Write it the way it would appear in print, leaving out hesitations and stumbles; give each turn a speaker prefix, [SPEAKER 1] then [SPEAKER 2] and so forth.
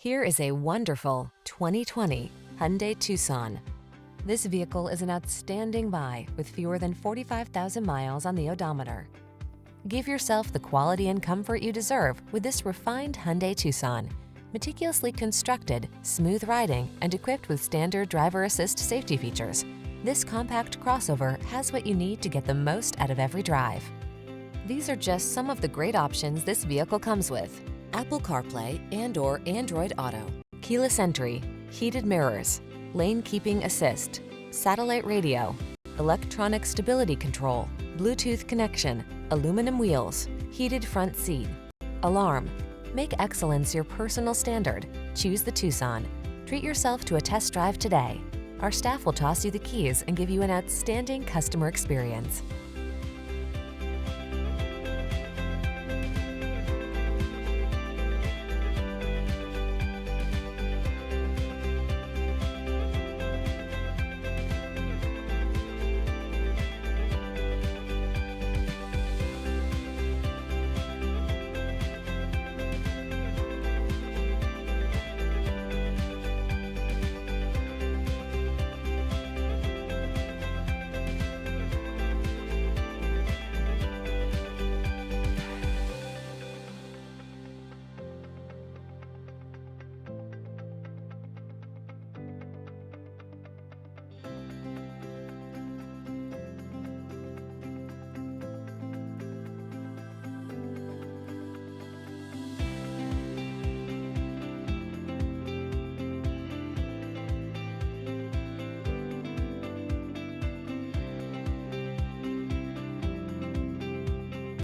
[SPEAKER 1] Here is a wonderful 2020 Hyundai Tucson. This vehicle is an outstanding buy with fewer than 45,000 miles on the odometer. Give yourself the quality and comfort you deserve with this refined Hyundai Tucson. Meticulously constructed, smooth riding, and equipped with standard driver assist safety features, this compact crossover has what you need to get the most out of every drive. These are just some of the great options this vehicle comes with: Apple CarPlay and/or Android Auto, keyless entry, heated mirrors, lane keeping assist, satellite radio, electronic stability control, Bluetooth connection, aluminum wheels, heated front seat, alarm. Make excellence your personal standard. Choose the Tucson. Treat yourself to a test drive today. Our staff will toss you the keys and give you an outstanding customer experience.